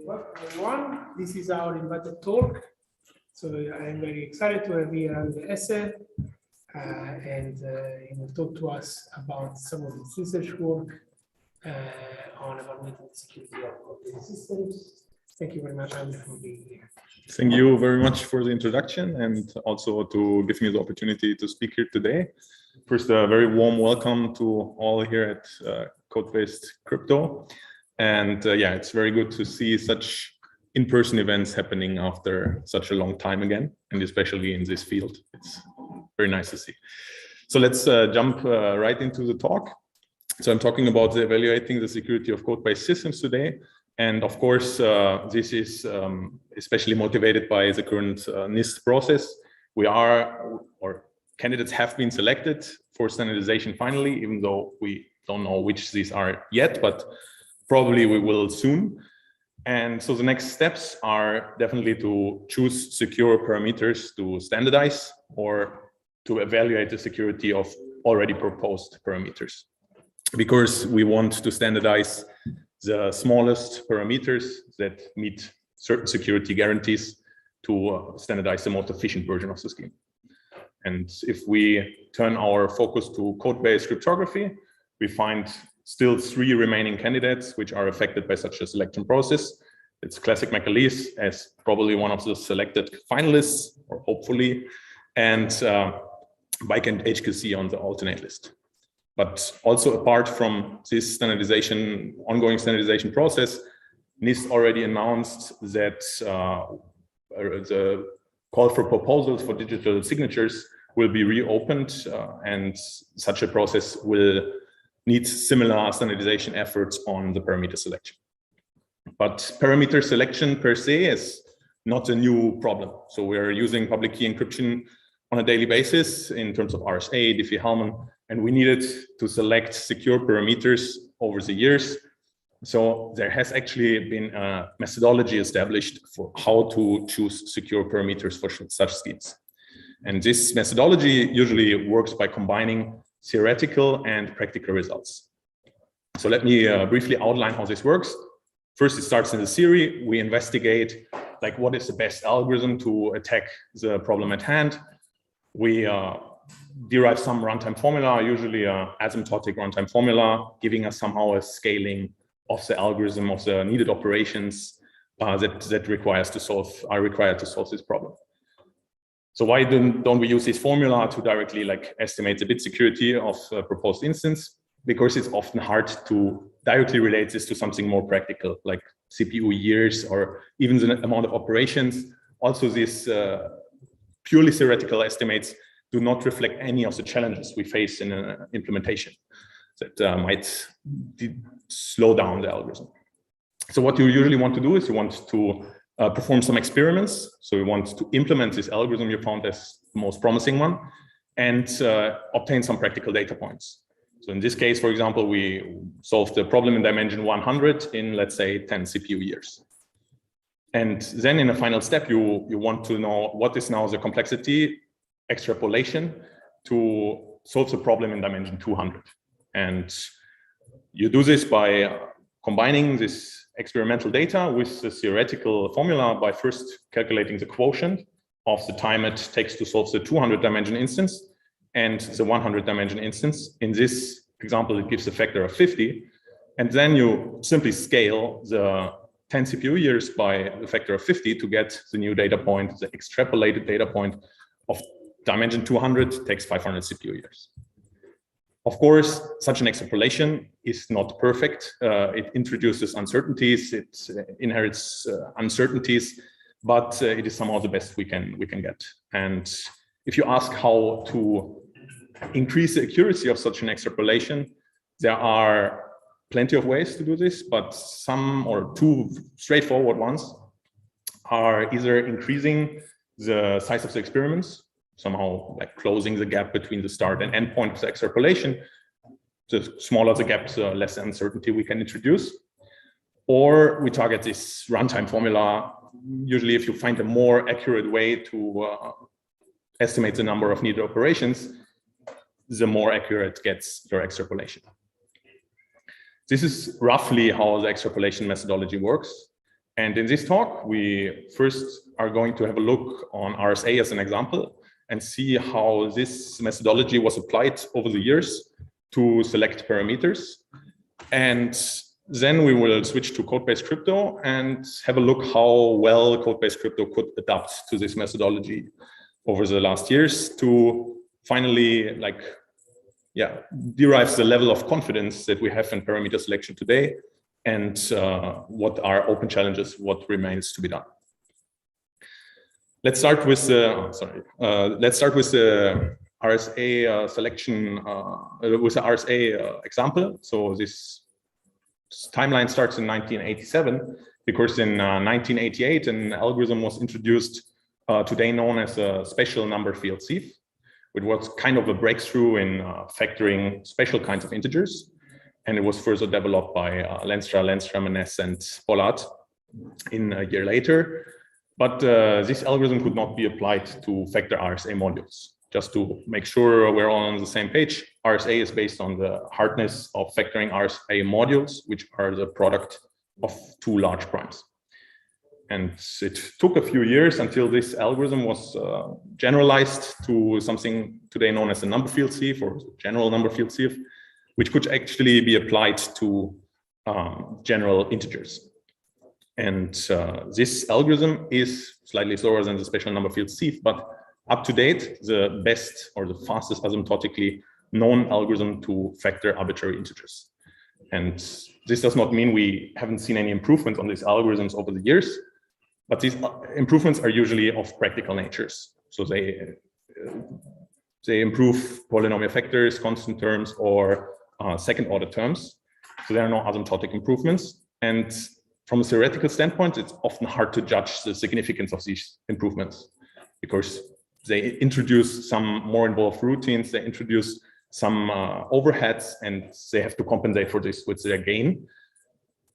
welcome everyone. This is our invited talk. So I'm very excited to have here Andre Esser, and he will talk to us about some of his research work on evaluating the security of operating systems. Thank you very much, Andre, for being here. Thank you very much for the introduction and also to give me the opportunity to speak here today. First, a very warm welcome to all here at Code-Based Crypto. And yeah, it's very good to see such in-person events happening after such a long time again, and especially in this field. It's very nice to see. So let's jump right into the talk. So I'm talking about evaluating the security of code-based systems today. And of course, this is especially motivated by the current NIST process. Candidates have been selected for standardization finally, even though we don't know which these are yet, but probably we will soon. And so the next steps are definitely to choose secure parameters to standardize or to evaluate the security of already proposed parameters. Because we want to standardize the smallest parameters that meet certain security guarantees to standardize the most efficient version of the scheme. And if we turn our focus to code-based cryptography, we find still 3 remaining candidates which are affected by such a selection process. It's Classic McAleese as probably one of the selected finalists, or hopefully, and Bike and HQC on the alternate list. But also apart from this ongoing standardization process, NIST already announced that the call for proposals for digital signatures will be reopened, and such a process will need similar standardization efforts on the parameter selection. But parameter selection per se is not a new problem. So we're using public key encryption on a daily basis in terms of RSA, Diffie-Hellman, and we needed to select secure parameters over the years. So there has actually been a methodology established for how to choose secure parameters for such schemes. And this methodology usually works by combining theoretical and practical results. So let me briefly outline how this works. First, it starts in the theory. We investigate what is the best algorithm to attack the problem at hand. We derive some runtime formula, usually an asymptotic runtime formula, giving us somehow a scaling of the algorithm of the needed operations that are required to solve this problem. So why don't we use this formula to directly estimate the bit security of a proposed instance? Because it's often hard to directly relate this to something more practical, like CPU years or even the amount of operations. Also, these purely theoretical estimates do not reflect any of the challenges we face in an implementation that might slow down the algorithm. So what you usually want to do is you want to perform some experiments. So we want to implement this algorithm you found as the most promising one and obtain some practical data points. So in this case, for example, we solved the problem in dimension 100 in, let's say, 10 CPU years. And then in a final step, you want to know what is now the complexity extrapolation to solve the problem in dimension 200. And you do this by combining this experimental data with the theoretical formula by first calculating the quotient of the time it takes to solve the 200 dimension instance and the 100 dimension instance. In this example, it gives a factor of 50. And then you simply scale the 10 CPU years by the factor of 50 to get the new data point, the extrapolated data point of dimension 200 takes 500 CPU years. Of course, such an extrapolation is not perfect. It introduces uncertainties, it inherits uncertainties, but it is somehow the best we can get. And if you ask how to increase the accuracy of such an extrapolation, there are plenty of ways to do this, but some or 2 straightforward ones are either increasing the size of the experiments, somehow closing the gap between the start and end point of the extrapolation. The smaller the gap, the less uncertainty we can introduce. Or we target this runtime formula. Usually, if you find a more accurate way to estimate the number of needed operations, the more accurate gets your extrapolation. This is roughly how the extrapolation methodology works. And in this talk, we first are going to have a look on RSA as an example and see how this methodology was applied over the years to select parameters. And then we will switch to code-based crypto and have a look how well code-based crypto could adapt to this methodology over the last years to finally derive the level of confidence that we have in parameter selection today, and what are open challenges, what remains to be done. Let's start with the RSA selection with the RSA example. So this timeline starts in 1987 because in 1988 an algorithm was introduced today known as a special number field sieve, which was kind of a breakthrough in factoring special kinds of integers. And it was further developed by Lenstra, Maness, and Pollard in a year later. But this algorithm could not be applied to factor RSA modules. Just to make sure we're all on the same page, RSA is based on the hardness of factoring RSA modules, which are the product of two large primes. And it took a few years until this algorithm was generalized to something today known as a number field sieve, or general number field sieve, which could actually be applied to general integers. And this algorithm is slightly slower than the special number field sieve, but up to date, the best or the fastest asymptotically known algorithm to factor arbitrary integers. And this does not mean we haven't seen any improvements on these algorithms over the years, but these improvements are usually of practical natures. So they improve polynomial factors, constant terms, or second order terms. So there are no asymptotic improvements. And from a theoretical standpoint, it's often hard to judge the significance of these improvements because they introduce some more involved routines, they introduce some overheads, and they have to compensate for this with their gain,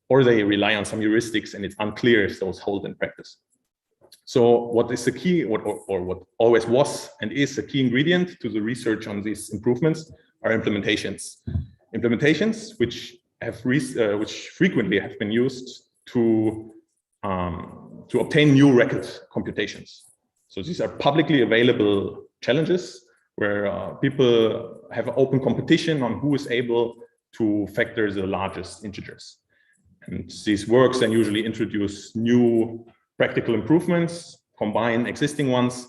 or they rely on some heuristics, and it's unclear if those hold in practice. So what is the key, what always was and is the key ingredient to the research on these improvements are implementations. Implementations which frequently have been used to obtain new record computations. So these are publicly available challenges where people have an open competition on who is able to factor the largest integers. And these works then usually introduce new practical improvements, combine existing ones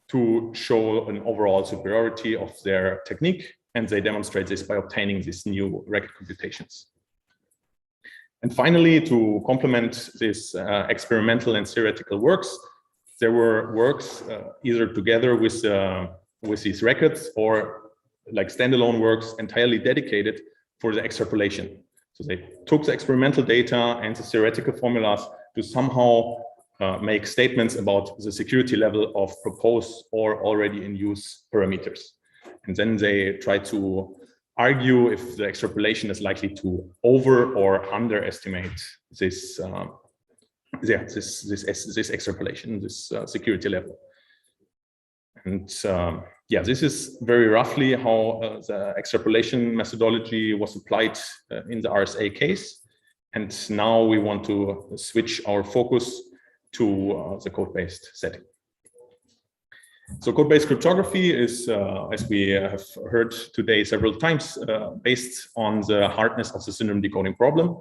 to show an overall superiority of their technique. And they demonstrate this by obtaining these new record computations. And finally, to complement this experimental and theoretical works, there were works either together with these records or like standalone works entirely dedicated for the extrapolation. So they took the experimental data and the theoretical formulas to somehow make statements about the security level of proposed or already in use parameters. And then they try to argue if the extrapolation is likely to over or underestimate this extrapolation, this security level. And this is very roughly how the extrapolation methodology was applied in the RSA case. And now we want to switch our focus to the code-based setting. So code-based cryptography is, as we have heard today several times, based on the hardness of the syndrome decoding problem,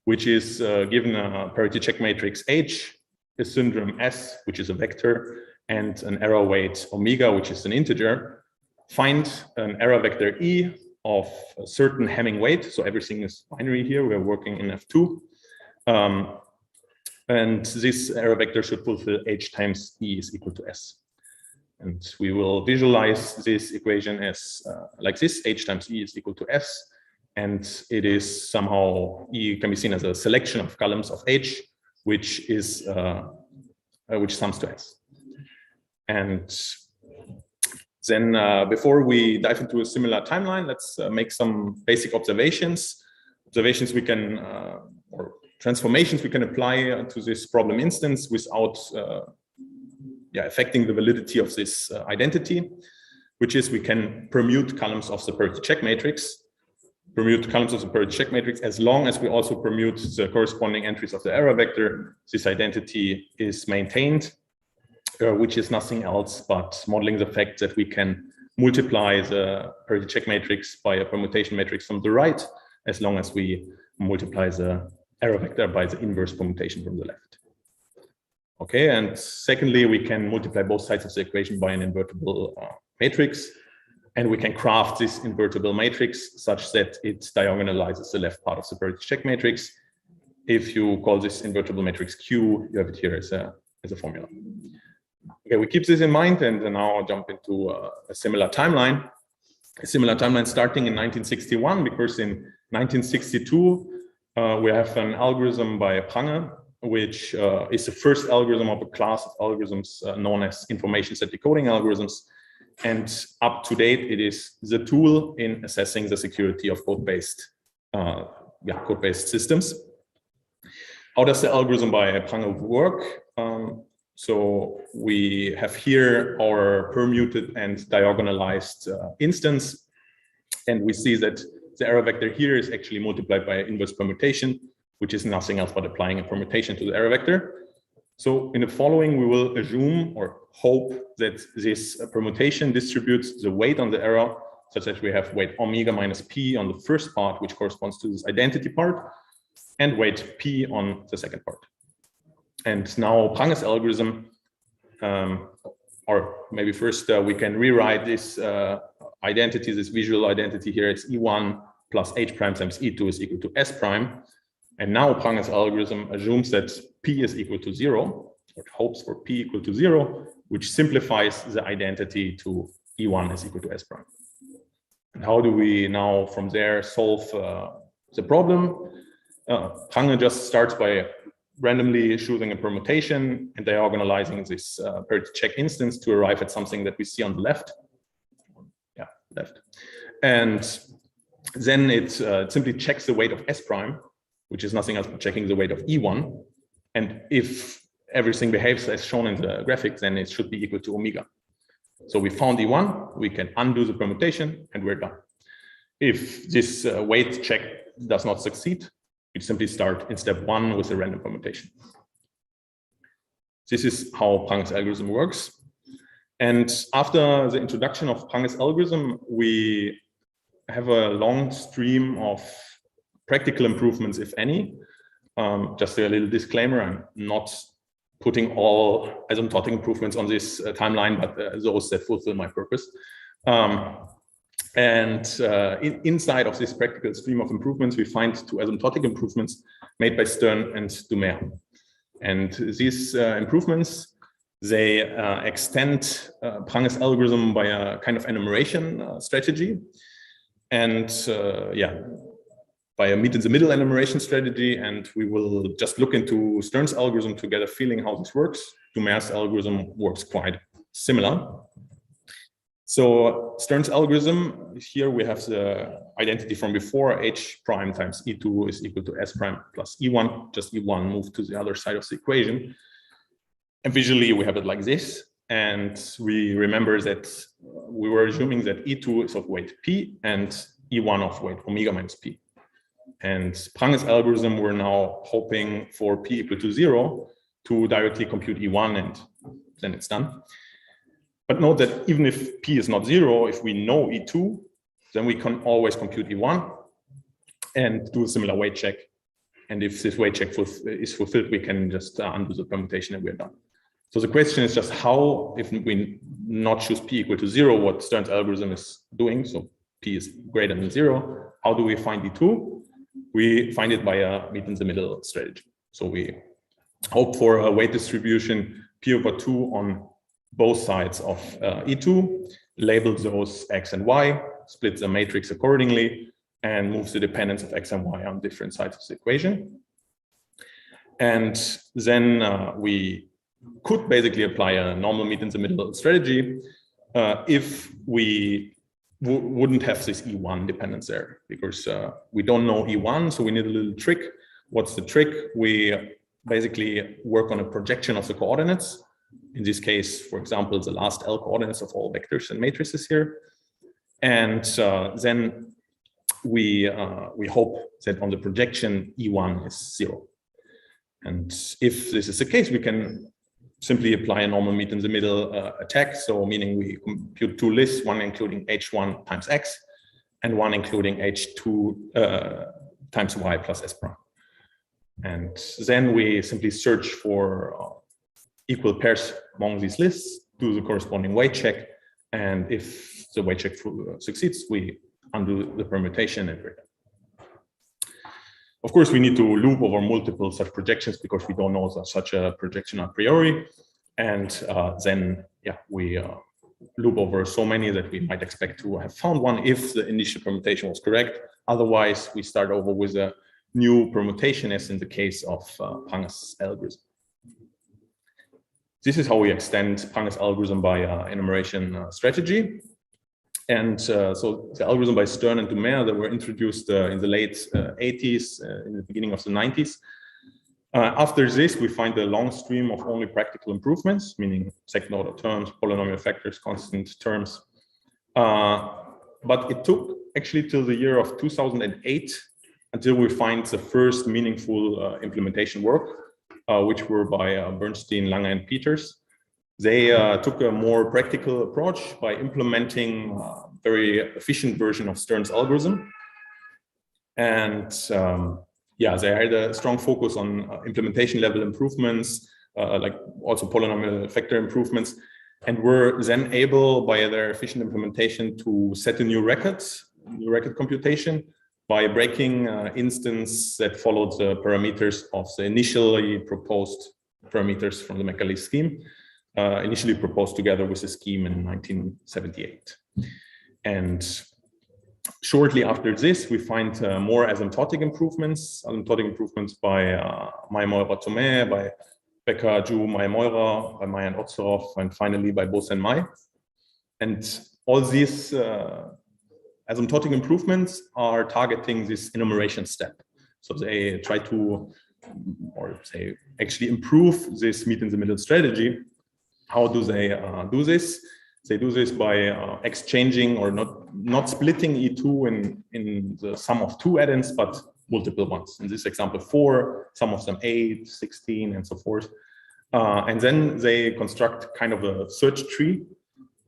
which is given a parity check matrix H, a syndrome S, which is a vector, and an error weight omega, which is an integer. Find an error vector E of a certain Hamming weight. So everything is binary here. We're working in F2. And this error vector should fulfill H times E is equal to S. And we will visualize this equation as like this: H times E is equal to S. And it is somehow, E can be seen as a selection of columns of H, which is which sums to S. And then before we dive into a similar timeline, let's make some basic observations. Observations we can, or transformations we can apply to this problem instance without affecting the validity of this identity, which is we can permute columns of the parity check matrix. permute columns of the parity check matrix as long as we also permute the corresponding entries of the error vector. This identity is maintained, which is nothing else but modeling the fact that we can multiply the parity check matrix by a permutation matrix from the right, as long as we multiply the error vector by the inverse permutation from the left. Okay, and secondly, we can multiply both sides of the equation by an invertible matrix, and we can craft this invertible matrix such that it diagonalizes the left part of the parity check matrix. If you call this invertible matrix Q, you have it here as a formula. Okay, we keep this in mind, and now I'll jump into a similar timeline. A similar timeline starting in 1961, because in 1962, we have an algorithm by Prange, which is the first algorithm of a class of algorithms known as information set decoding algorithms. And up to date, it is the tool in assessing the security of code-based systems. How does the algorithm by Prange work? So we have here our permuted and diagonalized instance, and we see that the error vector here is actually multiplied by inverse permutation, which is nothing else but applying a permutation to the error vector. So in the following, we will assume or hope that this permutation distributes the weight on the error, such that we have weight omega minus p on the first part, which corresponds to this identity part, and weight p on the second part. And now Prange's algorithm, or maybe first we can rewrite this identity, this visual identity here as E1 plus H prime times E2 is equal to S prime. And now Prange's algorithm assumes that P is equal to 0, or hopes for P equal to 0, which simplifies the identity to E1 is equal to S prime. And how do we now from there solve the problem? Prange just starts by randomly choosing a permutation and diagonalizing this parity check instance to arrive at something that we see on the left. Yeah, left. And then it simply checks the weight of S prime, which is nothing else but checking the weight of E1. And if everything behaves as shown in the graphic, then it should be equal to omega. So we found E1, we can undo the permutation, and we're done. If this weight check does not succeed, we simply start in step 1 with a random permutation. This is how Prange's algorithm works. And after the introduction of Prange's algorithm, we have a long stream of practical improvements, if any. Just a little disclaimer, I'm not putting all asymptotic improvements on this timeline, but those that fulfill my purpose. Inside of this practical stream of improvements, we find 2 asymptotic improvements made by Stern and Dumer. And these improvements, they extend Prange's algorithm by a kind of enumeration strategy. And by a meet-in-the-middle enumeration strategy, and we will just look into Stern's algorithm to get a feeling how this works. Dumer's algorithm works quite similar. So Stern's algorithm, here we have the identity from before, H prime times E2 is equal to S prime plus E1, just E1 moved to the other side of the equation. And visually we have it like this. And we remember that we were assuming that E2 is of weight P and E1 of weight omega minus P. And Prange's algorithm, we're now hoping for P equal to 0 to directly compute E1, and then it's done. But note that even if P is not 0, if we know E2, then we can always compute E1 and do a similar weight check. And if this weight check is fulfilled, we can just undo the permutation and we're done. So the question is just how, if we not choose P equal to 0, what Stern's algorithm is doing, so P is greater than 0, how do we find E2? We find it by a meet-in-the-middle strategy. So we hope for a weight distribution P over 2 on both sides of E2, label those X and Y, split the matrix accordingly, and move the dependence of X and Y on different sides of the equation. And then we could basically apply a normal meet-in-the-middle strategy if we wouldn't have this E1 dependence there, because we don't know E1, so we need a little trick. What's the trick? We basically work on a projection of the coordinates. In this case, for example, the last L coordinates of all vectors and matrices here. And then we hope that on the projection E1 is 0. And if this is the case, we can simply apply a normal meet in the middle attack. So meaning we compute two lists, one including H1 times X and one including H2 times Y plus S prime. And then we simply search for equal pairs among these lists, do the corresponding weight check. And if the weight check succeeds, we undo the permutation and we're done. Of course, we need to loop over multiple such projections because we don't know such a projection a priori. And then, yeah, we loop over so many that we might expect to have found one if the initial permutation was correct. Otherwise, we start over with a new permutation, as in the case of Prange's algorithm. This is how we extend Prange's algorithm by enumeration strategy. And so the algorithm by Stern and Dumer that were introduced in the late 80s, in the beginning of the 90s. After this, we find a long stream of only practical improvements, meaning second order terms, polynomial factors, constant terms. But it took actually till the year of 2008 until we find the first meaningful implementation work, which were by Bernstein, Lange, and Peters. They took a more practical approach by implementing a very efficient version of Stern's algorithm. And yeah, they had a strong focus on implementation level improvements, like also polynomial factor improvements, and were then able, by their efficient implementation, to set a new record computation by breaking instance that followed the parameters of the initially proposed parameters from the Macaulay scheme. Initially proposed together with the scheme in 1978. And shortly after this, we find more asymptotic improvements by Mai-Meurer-Thomé, by Becker, Zhu, Mai-Meurer, by Mai and Otzerov, and finally by Bose and Mai. And all these asymptotic improvements are targeting this enumeration step. So they try to, or say, actually improve this meet in the middle strategy. How do they do this? They do this by exchanging or not splitting E2 in the sum of two addends, but multiple ones. In this example, 4, some of them 8, 16, and so forth. And then they construct kind of a search tree,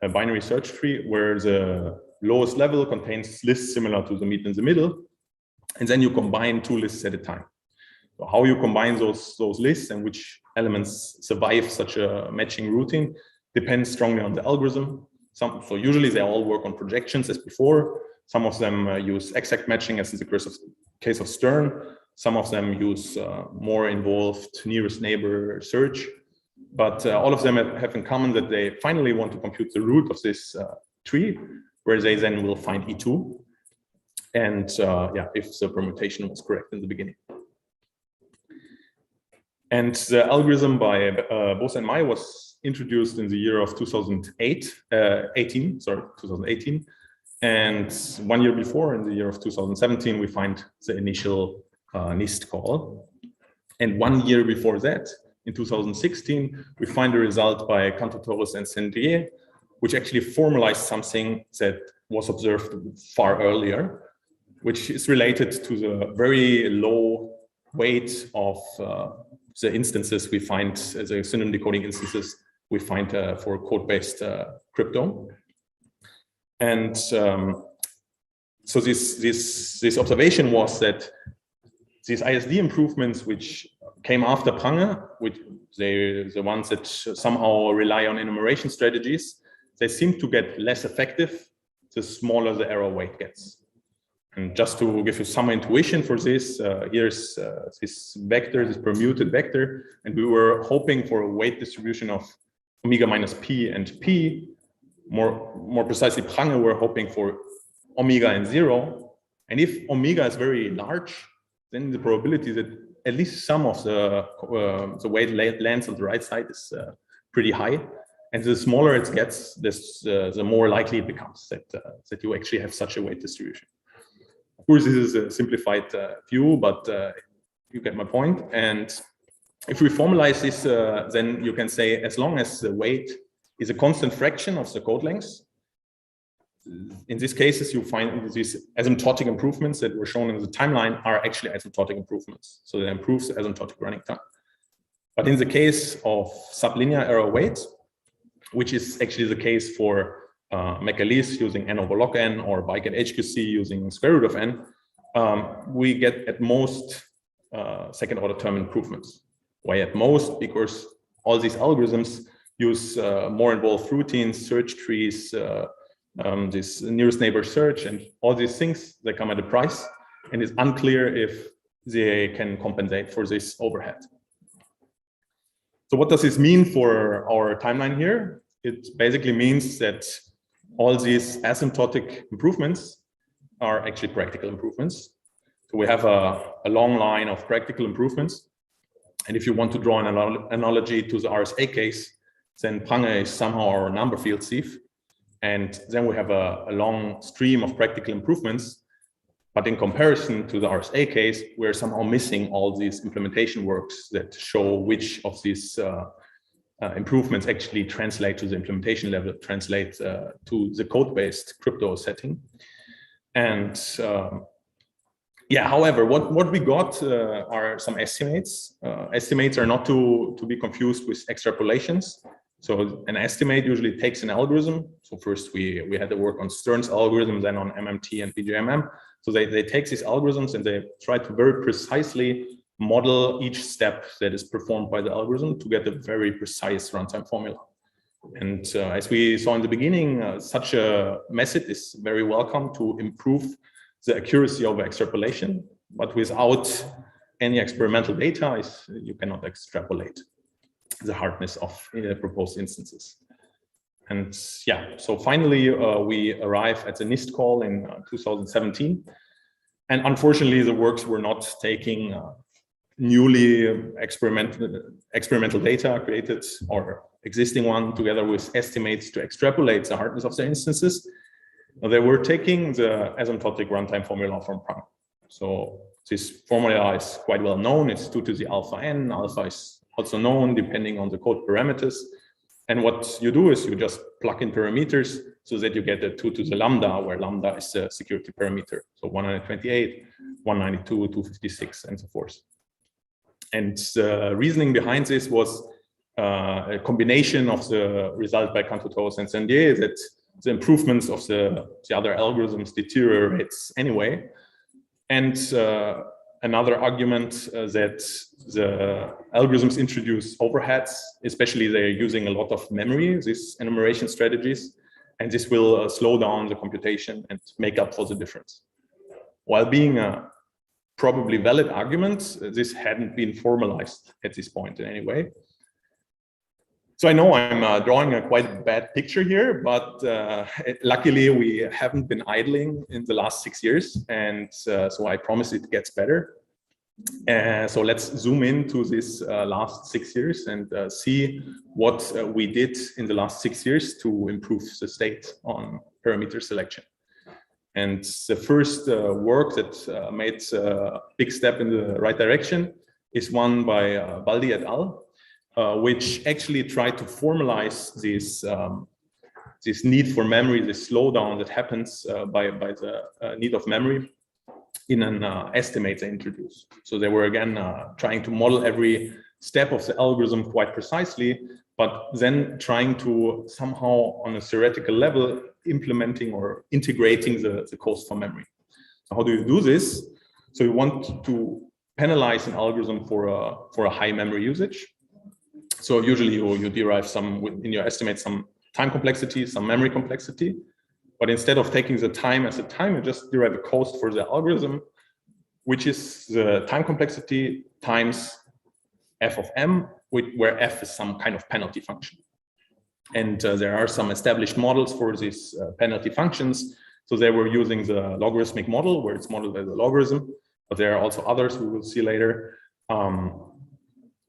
a binary search tree, where the lowest level contains lists similar to the meet in the middle. And then you combine two lists at a time. So how you combine those lists and which elements survive such a matching routine depends strongly on the algorithm. So usually they all work on projections as before. Some of them use exact matching, as in the case of Stern. Some of them use more involved nearest neighbor search. But all of them have in common that they finally want to compute the root of this tree, where they then will find E2. And yeah, if the permutation was correct in the beginning. And the algorithm by Bose and Mai was introduced in the year of 2018. And 1 year before, in the year of 2017, we find the initial NIST call. And 1 year before that, in 2016, we find a result by Cantor-Torres and Sendrier, which actually formalized something that was observed far earlier, which is related to the very low weight of the instances we find, the synonym decoding instances we find for code-based crypto. And so this observation was that these ISD improvements, which came after Prange, which the ones that somehow rely on enumeration strategies, they seem to get less effective the smaller the error weight gets. And just to give you some intuition for this, here's this vector, this permuted vector, and we were hoping for a weight distribution of omega minus p and p. More precisely, Prange were hoping for omega and 0. And if omega is very large, then the probability that at least some of the weight lands on the right side is pretty high. And the smaller it gets, the more likely it becomes that you actually have such a weight distribution. Of course, this is a simplified view, but you get my point. And if we formalize this, then you can say as long as the weight is a constant fraction of the code length, in these cases, you find these asymptotic improvements that were shown in the timeline are actually asymptotic improvements. So they improve the asymptotic running time. But in the case of sublinear error weight, which is actually the case for McAleese using n over log n or bike at HQC using square root of n, we get at most second order term improvements. Why at most? Because all these algorithms use more involved routines, search trees, this nearest neighbor search, and all these things, they come at a price, and it's unclear if they can compensate for this overhead. So what does this mean for our timeline here? It basically means that all these asymptotic improvements are actually practical improvements. So we have a long line of practical improvements. And if you want to draw an analogy to the RSA case, then Prange is somehow our number field sieve. And then we have a long stream of practical improvements. But in comparison to the RSA case, we're somehow missing all these implementation works that show which of these improvements actually translate to the implementation level, translate to the code-based crypto setting. And yeah, however, what we got are some estimates. Estimates are not to be confused with extrapolations. So an estimate usually takes an algorithm. So first we had to work on Stern's algorithm, then on MMT and PGMM. So they take these algorithms and they try to very precisely model each step that is performed by the algorithm to get a very precise runtime formula. And as we saw in the beginning, such a method is very welcome to improve the accuracy of extrapolation, but without any experimental data, you cannot extrapolate the hardness of proposed instances. And yeah, so finally, we arrive at the NIST call in 2017. And unfortunately, the works were not taking newly experimental data created or existing one together with estimates to extrapolate the hardness of the instances. They were taking the asymptotic runtime formula from Prange. So this formula is quite well known. It's 2 to the alpha n. Alpha is also known depending on the code parameters. And what you do is you just plug in parameters so that you get a 2 to the lambda, where lambda is a security parameter. So 128, 192, 256, and so forth. And the reasoning behind this was a combination of the result by Cantutos and Sendier that the improvements of the other algorithms deteriorates anyway. And another argument that the algorithms introduce overheads, especially they're using a lot of memory, these enumeration strategies, and this will slow down the computation and make up for the difference. While being a probably valid argument, this hadn't been formalized at this point in any way. So I know I'm drawing a quite bad picture here, but luckily we haven't been idling in the last 6 years. And so I promise it gets better. So let's zoom into this last 6 years and see what we did in the last 6 years to improve the state on parameter selection. And the first work that made a big step in the right direction is one by Baldi et al., which actually tried to formalize this need for memory, this slowdown that happens by the need of memory in an estimate they introduced. So they were again trying to model every step of the algorithm quite precisely, but then trying to somehow on a theoretical level implementing or integrating the cost for memory. So how do you do this? So you want to penalize an algorithm for a high memory usage. So usually you derive in your estimate some time complexity, some memory complexity, but instead of taking the time as a time, you just derive a cost for the algorithm, which is the time complexity times f of m, where f is some kind of penalty function. And there are some established models for these penalty functions. So they were using the logarithmic model, where it's modeled as a logarithm, but there are also others we will see later.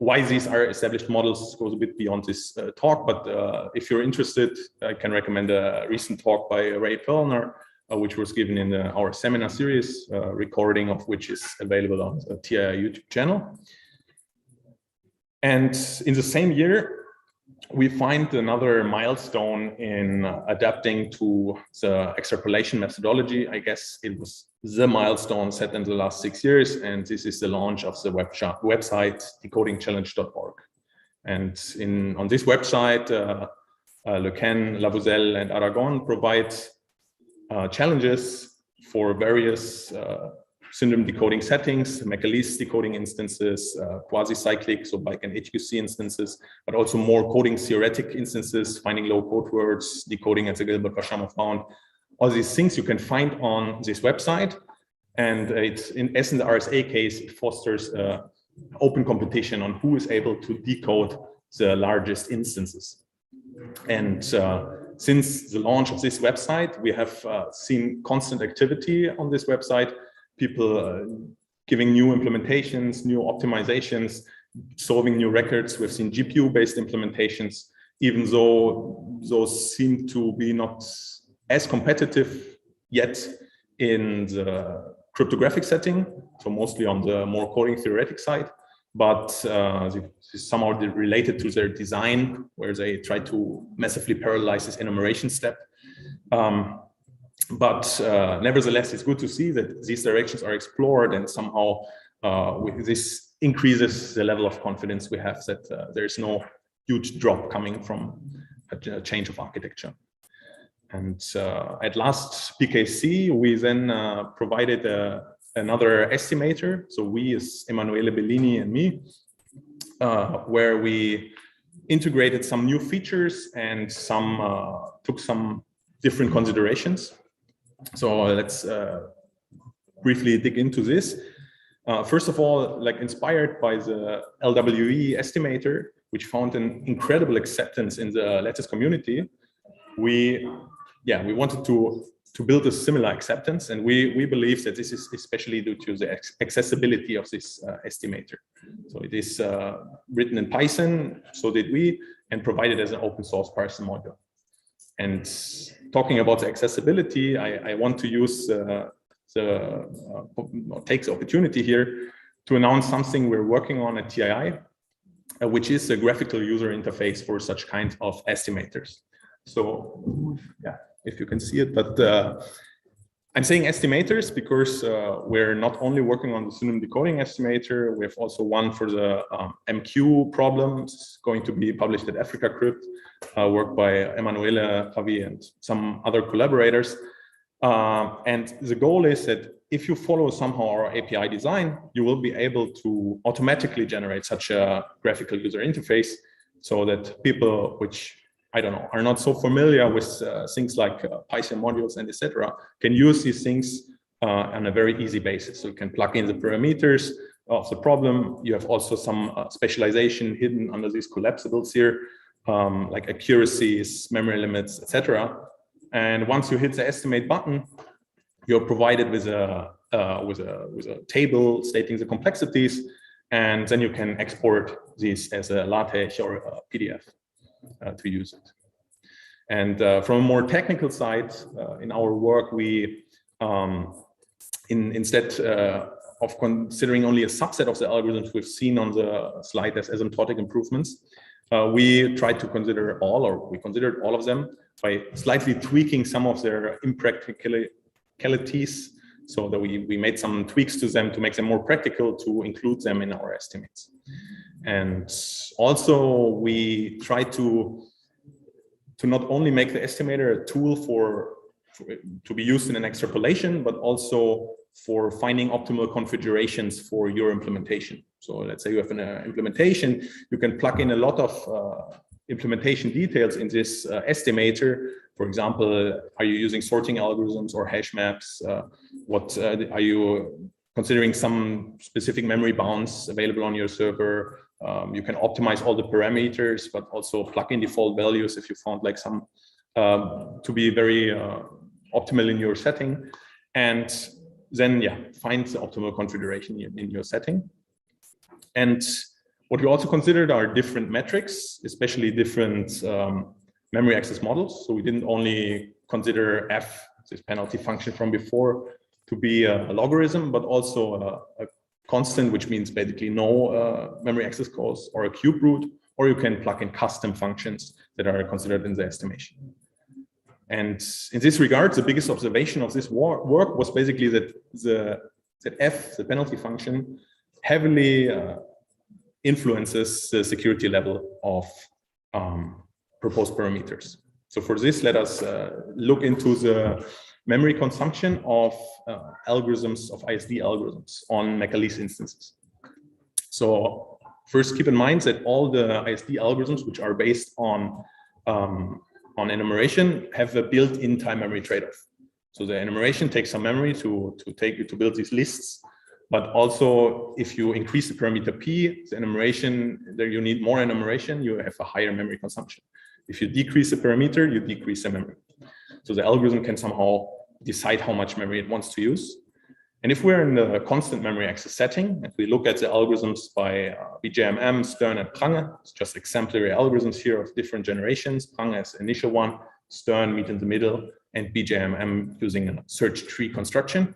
Why these are established models goes a bit beyond this talk, but if you're interested, I can recommend a recent talk by Ray Pellner, which was given in our seminar series, recording of which is available on the TII YouTube channel. And in the same year, we find another milestone in adapting to the extrapolation methodology. I guess it was the milestone set in the last 6 years, and this is the launch of the website decodingchallenge.org. And on this website, Le Caen, Lavuzelle, and Aragon provide challenges for various syndrome decoding settings, McAleese decoding instances, quasi-cyclic, so like an HQC instances, but also more coding theoretic instances, finding low code words, decoding as a Gilbert-Verschammer found. All these things you can find on this website. And it's, as in the RSA case, it fosters open competition on who is able to decode the largest instances. And since the launch of this website, we have seen constant activity on this website, people giving new implementations, new optimizations, solving new records. We've seen GPU-based implementations, even though those seem to be not as competitive yet in the cryptographic setting, so mostly on the more coding theoretic side, but somehow related to their design, where they try to massively parallelize this enumeration step. But nevertheless, it's good to see that these directions are explored, and somehow this increases the level of confidence we have that there's no huge drop coming from a change of architecture. And at last PKC, we then provided another estimator. So we is Emanuele Bellini and me, where we integrated some new features and took some different considerations. So let's briefly dig into this. First of all, like inspired by the LWE estimator, which found an incredible acceptance in the lattice community, we wanted to build a similar acceptance, and we believe that this is especially due to the accessibility of this estimator. So it is written in Python, so did we, and provided as an open source Python module. And talking about the accessibility, I want to use take the opportunity here to announce something we're working on at TII, which is a graphical user interface for such kind of estimators. So yeah, if you can see it, but I'm saying estimators because we're not only working on the synonym decoding estimator, we have also one for the MQ problems going to be published at Africa Crypt, work by Emanuele, Javi, and some other collaborators. And the goal is that if you follow somehow our API design, you will be able to automatically generate such a graphical user interface so that people which, I don't know, are not so familiar with things like Python modules and etc. can use these things on a very easy basis. So you can plug in the parameters of the problem. You have also some specialization hidden under these collapsibles here, like accuracies, memory limits, etc. And once you hit the estimate button, you're provided with a table stating the complexities, and then you can export these as a LaTeX or a PDF to use it. And from a more technical side, in our work, we instead of considering only a subset of the algorithms we've seen on the slide as asymptotic improvements, we tried to consider all, or we considered all of them by slightly tweaking some of their impracticalities, so that we made some tweaks to them to make them more practical, to include them in our estimates. And also we try to not only make the estimator a tool to be used in an extrapolation, but also for finding optimal configurations for your implementation. So let's say you have an implementation, you can plug in a lot of implementation details in this estimator. For example, are you using sorting algorithms or hash maps? What are you considering some specific memory bounds available on your server? You can optimize all the parameters, but also plug in default values if you found like some to be very optimal in your setting. And then, yeah, find the optimal configuration in your setting. And what we also considered are different metrics, especially different memory access models. So we didn't only consider f, this penalty function from before, to be a logarithm, but also a constant, which means basically no memory access calls, or a cube root, or you can plug in custom functions that are considered in the estimation. And in this regard, the biggest observation of this work was basically that the penalty function, heavily influences the security level of proposed parameters. So for this, let us look into the memory consumption of algorithms, of ISD algorithms on Macaleese instances. So first, keep in mind that all the ISD algorithms which are based on enumeration have a built-in time memory trade-off. So the enumeration takes some memory to build these lists, but also if you increase the parameter p, the enumeration, there you need more enumeration, you have a higher memory consumption. If you decrease the parameter, you decrease the memory. So the algorithm can somehow decide how much memory it wants to use. And if we're in the constant memory access setting, and we look at the algorithms by BJMM, Stern, and Prange, it's just exemplary algorithms here of different generations. Prange is the initial one, Stern meet in the middle, and BJMM using a search tree construction.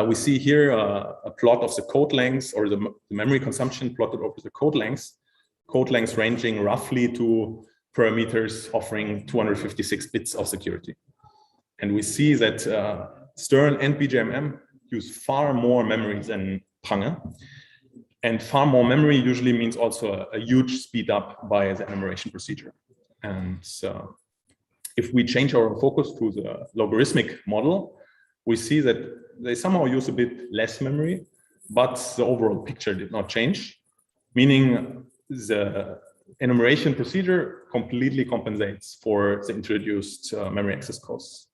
We see here a plot of the code length, or the memory consumption plotted over the code length ranging roughly to parameters offering 256 bits of security. And we see that Stern and BJMM use far more memory than Prange. And far more memory usually means also a huge speed up by the enumeration procedure. And so if we change our focus to the logarithmic model, we see that they somehow use a bit less memory, but the overall picture did not change, meaning the enumeration procedure completely compensates for the introduced memory access costs.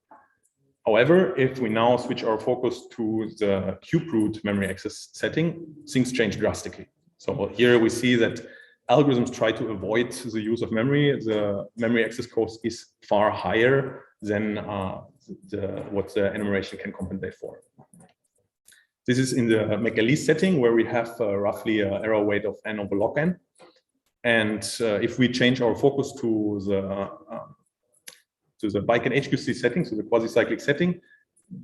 However, if we now switch our focus to the cube-root memory access setting, things change drastically. So here we see that algorithms try to avoid the use of memory. The memory access cost is far higher than what the enumeration can compensate for. This is in the Macaleese setting where we have roughly an error weight of n over log n. And if we change our focus to the Bike and HQC setting, so the quasi-cyclic setting,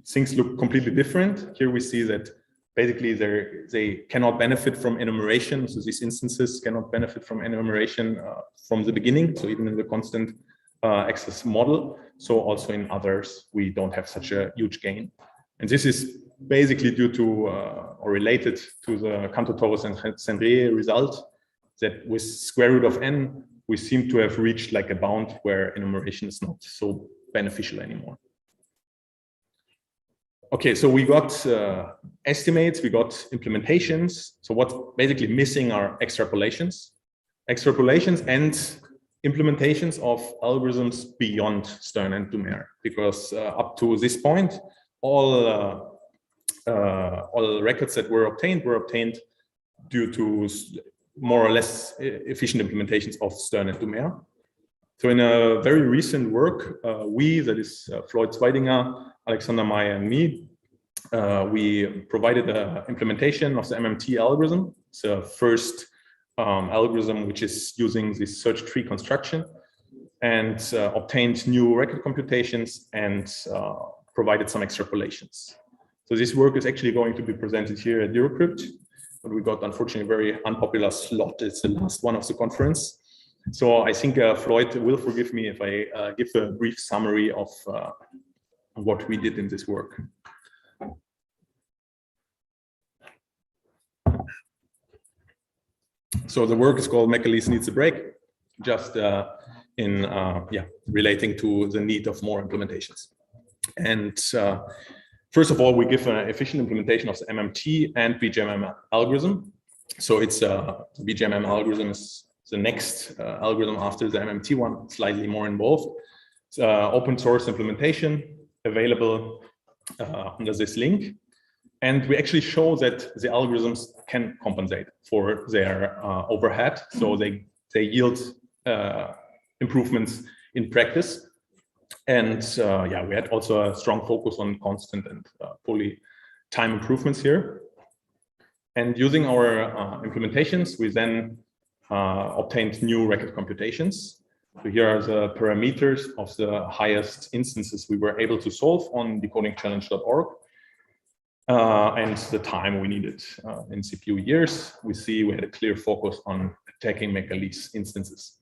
things look completely different. Here we see that basically they cannot benefit from enumeration. So these instances cannot benefit from enumeration from the beginning. So even in the constant access model. So also in others, we don't have such a huge gain. And this is basically due to or related to the Canto-Torres and Cendré result that with square root of n, we seem to have reached like a bound where enumeration is not so beneficial anymore. Okay, so we got estimates, we got implementations. So what's basically missing are extrapolations and implementations of algorithms beyond Stern and Dumer, because up to this point, all records that were obtained due to more or less efficient implementations of Stern and Dumer. So in a very recent work, that is Floyd Zweidinger, Alexander Meyer, and me, we provided an implementation of the MMT algorithm. It's the first algorithm which is using this search tree construction, and obtained new record computations and provided some extrapolations. So this work is actually going to be presented here at Eurocrypt, but we got unfortunately a very unpopular slot. It's the last one of the conference. So I think Floyd will forgive me if I give a brief summary of what we did in this work. So the work is called Macaleese Needs a Break, just relating to the need of more implementations. And first of all, we give an efficient implementation of the MMT and BJMM algorithm. So it's the BJMM algorithm is the next algorithm after the MMT one, slightly more involved. It's open source implementation available under this link. And we actually show that the algorithms can compensate for their overhead. So they yield improvements in practice. And we had also a strong focus on constant and fully time improvements here. And using our implementations, we then obtained new record computations. So here are the parameters of the highest instances we were able to solve on decodingchallenge.org. And the time we needed in CPU years. We see we had a clear focus on attacking McAleese instances.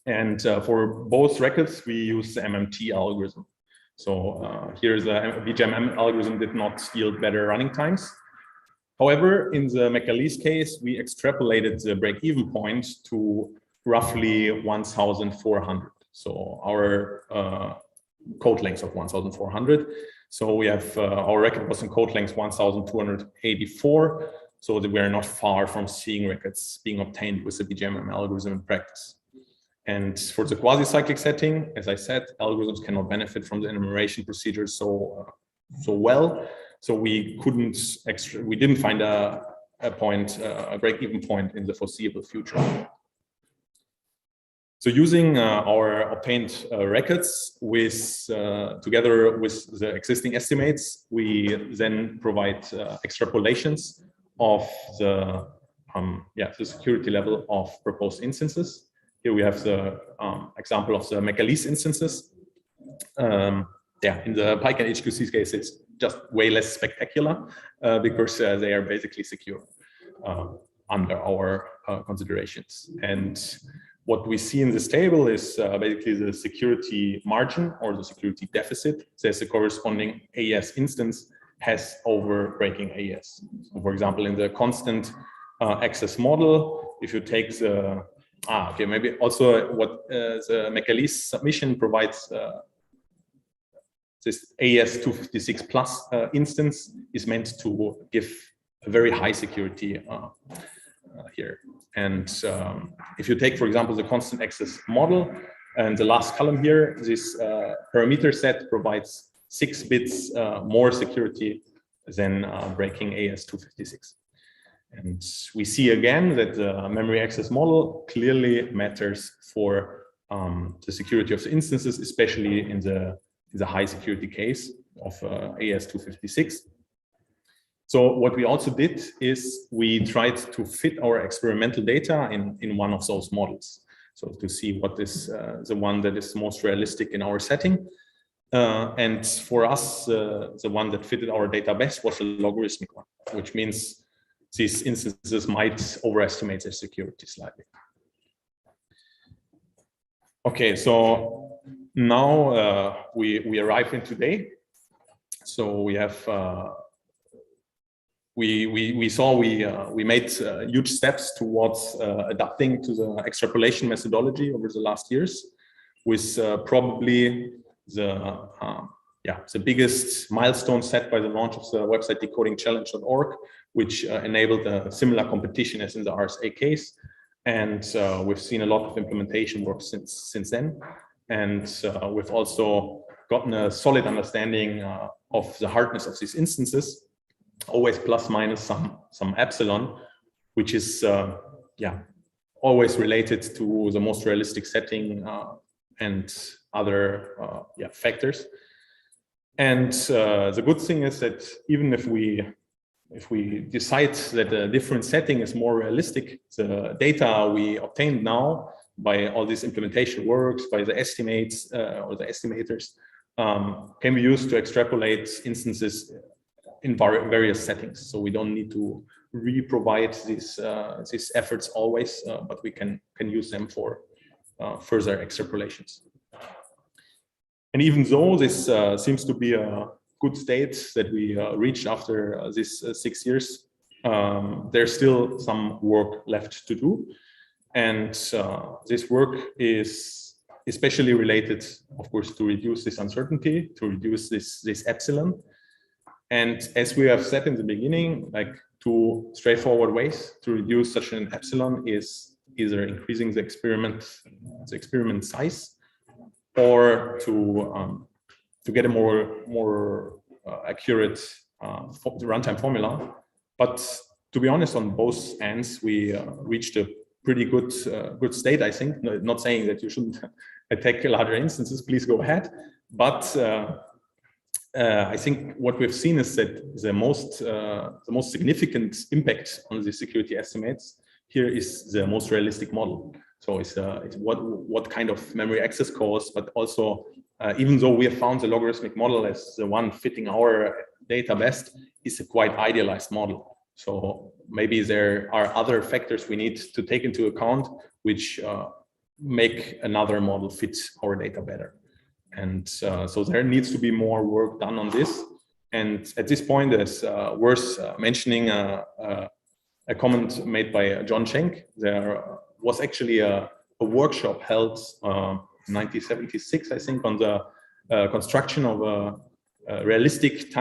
And for both records, we use the MMT algorithm. So here the BGMM algorithm did not yield better running times. However, in the McAleese case, we extrapolated the break-even point to roughly 1,400. So our code length of 1,400. So we have our record was in code length 1,284. So that we are not far from seeing records being obtained with the BGMM algorithm in practice. And for the quasi-cyclic setting, as I said, algorithms cannot benefit from the enumeration procedure so well. So we didn't find a break-even point in the foreseeable future. So using our obtained records together with the existing estimates, we then provide extrapolations of the security level of proposed instances. Here we have the example of the McAleese instances. In the PyCon HQC case, it's just way less spectacular because they are basically secure under our considerations. And what we see in this table is basically the security margin or the security deficit that the corresponding AES instance has over breaking AES. So for example, in the constant access model, if you take the maybe also what the McAleese submission provides, this AES 256 plus instance is meant to give a very high security here. And if you take, for example, the constant access model and the last column here, this parameter set provides 6 bits more security than breaking AES 256. And we see again that the memory access model clearly matters for the security of the instances, especially in the high security case of AES 256. So what we also did is we tried to fit our experimental data in one of those models. So to see what is the one that is most realistic in our setting. And for us, the one that fitted our data best was a logarithmic one, which means these instances might overestimate their security slightly. Okay, so now we arrive in today. So we have we made huge steps towards adapting to the extrapolation methodology over the last years, with probably the biggest milestone set by the launch of the website decodingchallenge.org, which enabled a similar competition as in the RSA case. And we've seen a lot of implementation work since then. And we've also gotten a solid understanding of the hardness of these instances, always plus minus some epsilon, which is always related to the most realistic setting and other factors. And the good thing is that even if we decide that a different setting is more realistic, the data we obtained now by all these implementation works, by the estimates or the estimators, can be used to extrapolate instances in various settings. So we don't need to re-provide these efforts always, but we can use them for further extrapolations. And even though this seems to be a good state that we reached after this 6 years, there's still some work left to do. And this work is especially related, of course, to reduce this uncertainty, to reduce this epsilon. And as we have said in the beginning, like 2 straightforward ways to reduce such an epsilon is either increasing the experiment size, or to get a more accurate runtime formula. But to be honest, on both ends, we reached a pretty good state, I think. Not saying that you shouldn't attack larger instances, please go ahead. But I think what we've seen is that the most significant impact on the security estimates here is the most realistic model. So it's what kind of memory access costs, but also even though we have found the logarithmic model as the one fitting our data best, is a quite idealized model. So maybe there are other factors we need to take into account, which make another model fit our data better. And so there needs to be more work done on this. And at this point, it's worth mentioning a comment made by John Schenk. There was actually a workshop held in 1976, I think, on the construction of a realistic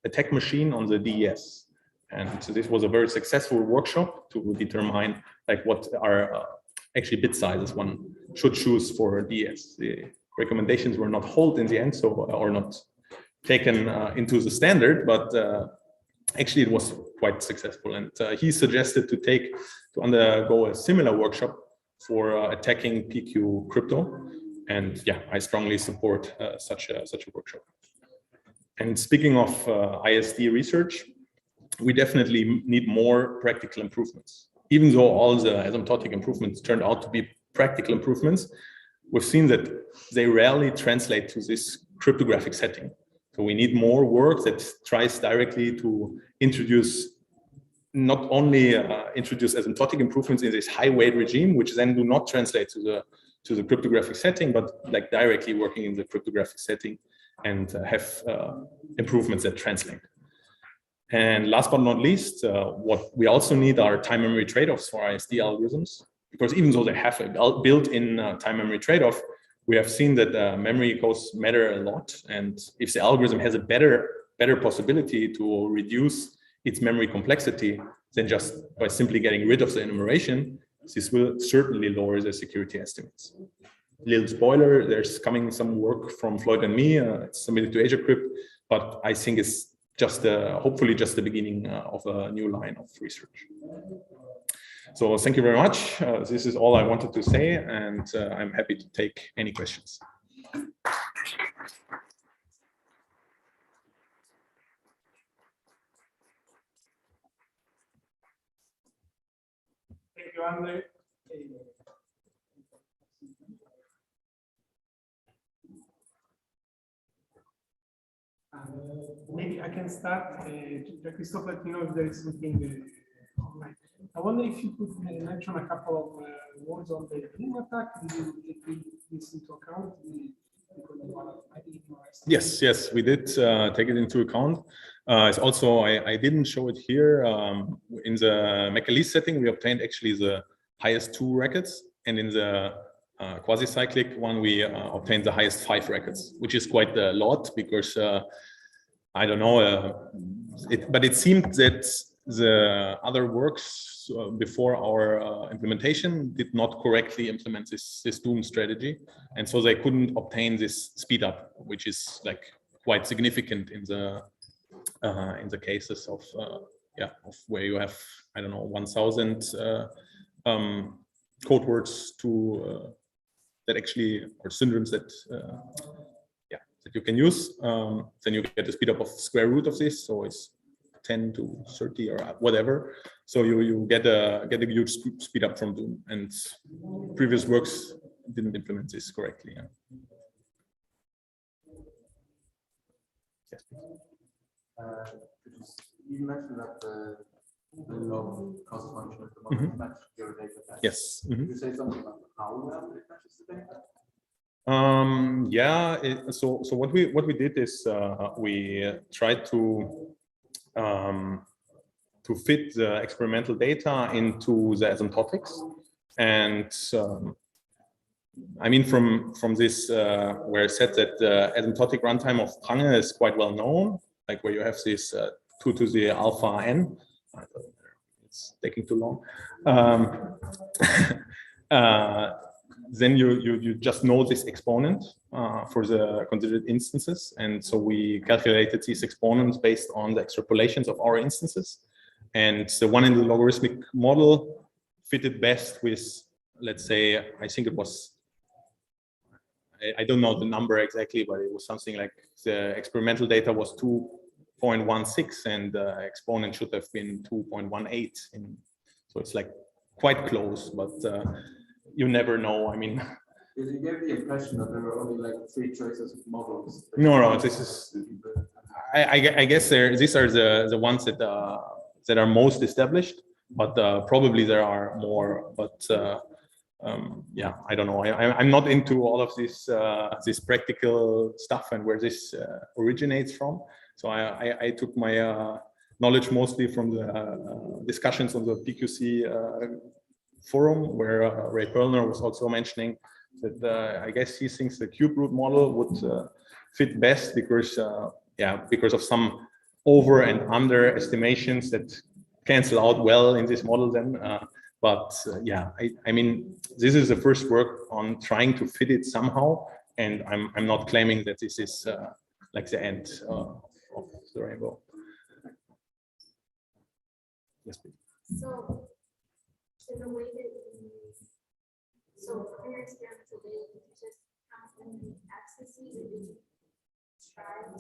attack machine on the DES. And so this was a very successful workshop to determine like what are actually bit sizes one should choose for DES. The recommendations were not held in the end, so or not taken into the standard, but actually it was quite successful. And he suggested to undergo a similar workshop for attacking PQ crypto. And yeah, I strongly support such a workshop. And speaking of ISD research, we definitely need more practical improvements. Even though all the asymptotic improvements turned out to be practical improvements, we've seen that they rarely translate to this cryptographic setting. So we need more work that tries directly to introduce, not only introduce asymptotic improvements in this high weight regime, which then do not translate to the cryptographic setting, but like directly working in the cryptographic setting and have improvements that translate. And last but not least, what we also need are time memory trade-offs for ISD algorithms, because even though they have a built-in time memory trade-off, we have seen that memory costs matter a lot. And if the algorithm has a better possibility to reduce its memory complexity than just by simply getting rid of the enumeration, this will certainly lower the security estimates. Little spoiler, there's coming some work from Floyd and me, it's submitted to AsiaCrypt, but I think it's just hopefully just the beginning of a new line of research. So thank you very much. This is all I wanted to say, and I'm happy to take any questions. Thank you, Andre. Maybe I can start. Christophe, let me know if there is something online. I wonder if you could mention a couple of words on the Doom attack. Did you take this into account? Yes, we did take it into account. It's also, I didn't show it here. In the McAleese setting, we obtained actually the highest 2 records, and in the quasi-cyclic one, we obtained the highest 5 records, which is quite a lot because I don't know, but it seemed that the other works before our implementation did not correctly implement this Doom strategy, and so they couldn't obtain this speed up, which is like quite significant in the cases of where you have, I don't know, 1,000 code words to that actually are synonyms that that you can use. Then you get the speed up of square root of this, so it's 10 to 30 or whatever. So you get a huge speed up from Doom, and previous works didn't implement this correctly. Yeah. Yes, you mentioned that the log cost function at the moment matches your data set. Yes. Could you say something about how it matches the data? So what we did is we tried to fit the experimental data into the asymptotics, and I mean from this where it said that the asymptotic runtime of Prange is quite well known, like where you have this 2 to the alpha n. It's taking too long. Then you just know this exponent for the considered instances, and so we calculated these exponents based on the extrapolations of our instances, and the one in the logarithmic model fitted best with, let's say, I think it was, I don't know the number exactly, but it was something like the experimental data was 2.16 and the exponent should have been 2.18, so it's like quite close, but you never know. I mean, You gave the impression that there were only like 3 choices of models. No, this is. I guess these are the ones that that are most established, but probably there are more. But yeah, I don't know. I'm not into all of this practical stuff and where this originates from. So I took my knowledge mostly from the discussions on the PQC forum, where Ray Perlner was also mentioning that I guess he thinks the cube root model would fit best because because of some over and under estimations that cancel out well in this model then. I mean, this is the first work on trying to fit it somehow, and I'm not claiming that this is like the end of the rainbow. Yes, please. So, in the way that so for your experimental data, you just count the axes and you try to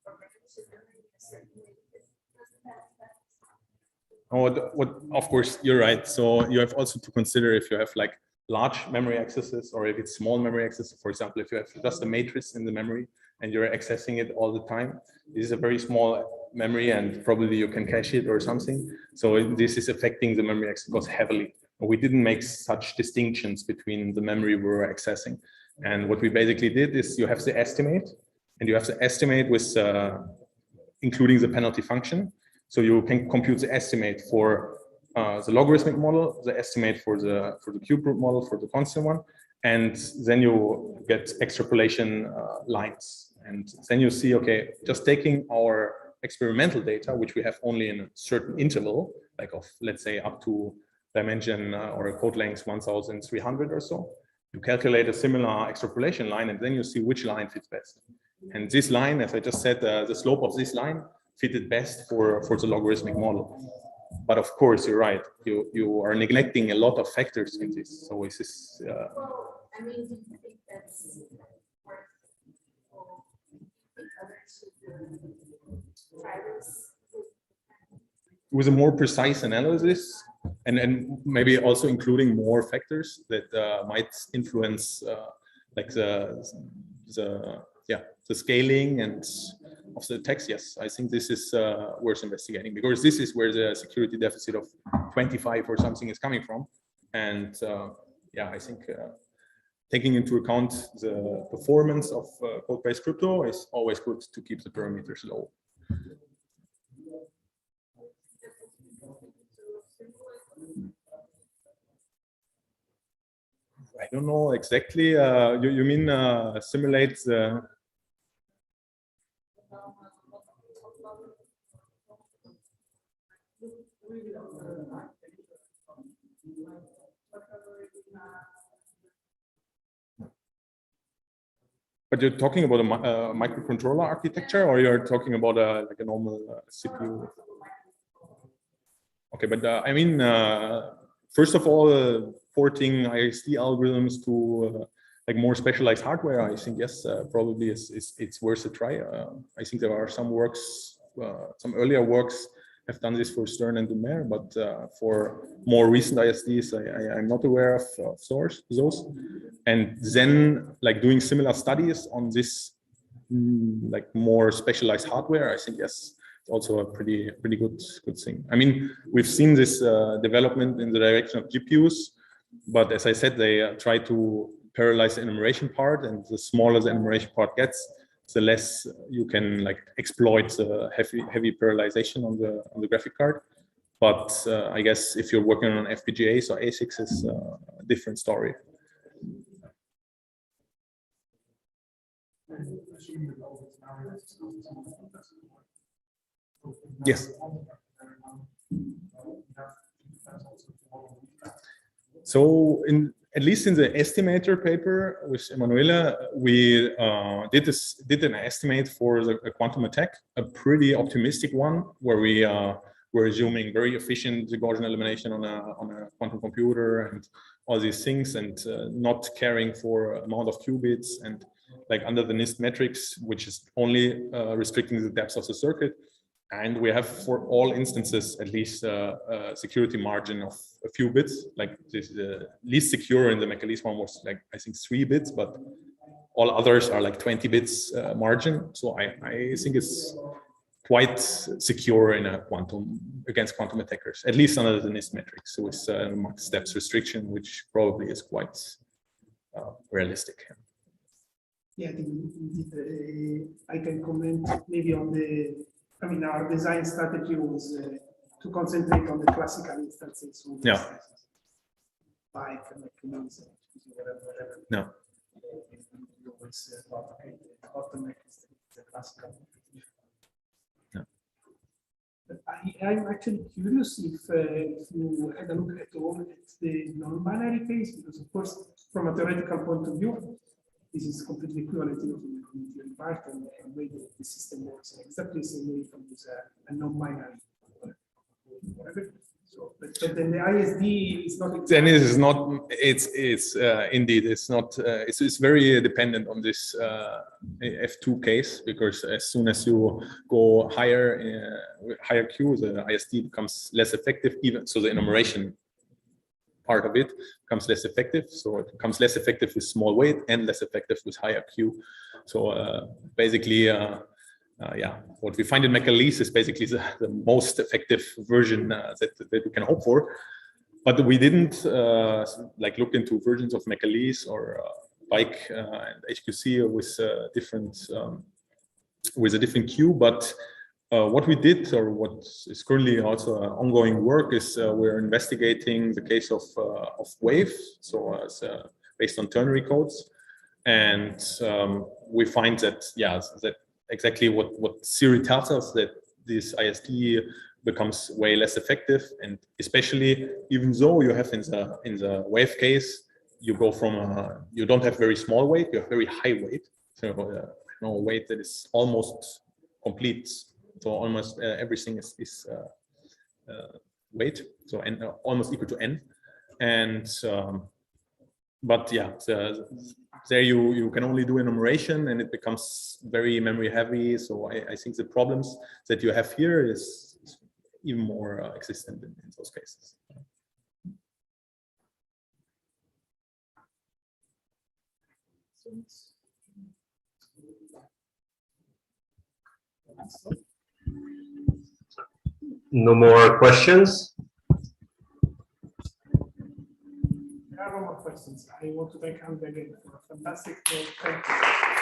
arrange the memory in a certain way. Doesn't that affect? Oh, of course, you're right. So you have also to consider if you have like large memory accesses or if it's small memory access. For example, if you have just a matrix in the memory and you're accessing it all the time, this is a very small memory and probably you can cache it or something. So this is affecting the memory access heavily. We didn't make such distinctions between the memory we were accessing. And what we basically did is you have the estimate and you have the estimate with including the penalty function. So you can compute the estimate for the logarithmic model, the estimate for the cube root model, for the constant one, and then you get extrapolation lines. And then you see, okay, just taking our experimental data, which we have only in a certain interval, like of, let's say, up to dimension or a code length 1,300 or so, you calculate a similar extrapolation line, and then you see which line fits best. And this line, as I just said, the slope of this line fitted best for the logarithmic model. But of course, you're right. You are neglecting a lot of factors in this. So is this? Well, I mean, do you think that's worth? Or do you think others should try this? With a more precise analysis, and maybe also including more factors that might influence, like the scaling and of the text. Yes, I think this is worth investigating because this is where the security deficit of 25 or something is coming from. And I think taking into account the performance of code-based crypto is always good to keep the parameters low. I don't know exactly. You mean simulate the? But you're talking about a microcontroller architecture, or you're talking about like a normal CPU? Okay, but I mean, first of all, porting ISD algorithms to like more specialized hardware, I think yes, probably it's worth a try. I think there are some works, some earlier works have done this for Stern and Dumer, but for more recent ISDs, I'm not aware of those. And then like doing similar studies on this like more specialized hardware, I think yes, it's also a pretty good thing. I mean, we've seen this development in the direction of GPUs, but as I said, they try to parallelize the enumeration part, and the smaller the enumeration part gets, the less you can like exploit the heavy parallelization on the graphic card. But I guess if you're working on FPGAs or ASICs, it's a different story. Yes. So at least in the estimator paper with Emanuele, we did an estimate for a quantum attack, a pretty optimistic one, where we were assuming very efficient Gaussian elimination on a quantum computer and all these things, and not caring for amount of qubits, and like under the NIST metrics, which is only restricting the depth of the circuit. And we have for all instances at least a security margin of a few bits. Like this, the least secure in the McAleese one was like I think 3 bits, but all others are like 20 bits margin. So I think it's quite secure in a quantum against quantum attackers, at least under the NIST metrics. So it's max steps restriction, which probably is quite realistic. Yeah, I think indeed, I can comment maybe on the. I mean, our design strategy was to concentrate on the classical instances. Yeah. Like McAleese, whatever. No. Always okay, the bottleneck is the classical. Yeah. But I'm actually curious if you had a look at all at the non-binary case, because of course, from a theoretical point of view, this is completely equivalent to the community part and the way that the system works exactly the same way from this a non-binary whatever. So, but then the ISD is not. Then it is not. It's indeed. It's not. It's very dependent on this F2 case, because as soon as you go higher, higher Q, the ISD becomes less effective. Even so, the enumeration part of it becomes less effective. So it becomes less effective with small weight and less effective with higher Q. So basically. Yeah, what we find in McAleese is basically the most effective version that we can hope for. But we didn't like look into versions of McAleese or Bike and HQC with a different Q. But what we did, or what is currently also ongoing work, is we're investigating the case of Wave, so based on ternary codes, and we find that that exactly what Siri tells us, that this ISD becomes way less effective, and especially even though you have in the Wave case, you go from you don't have very small weight, you have very high weight, so weight that is almost complete, so almost everything is weight, so n almost equal to n, and but yeah, there you can only do enumeration, and it becomes very memory heavy. So I think the problems that you have here is even more existent in those cases. No more questions? There are no more questions. I want to thank Andre again for a fantastic talk. Thank you.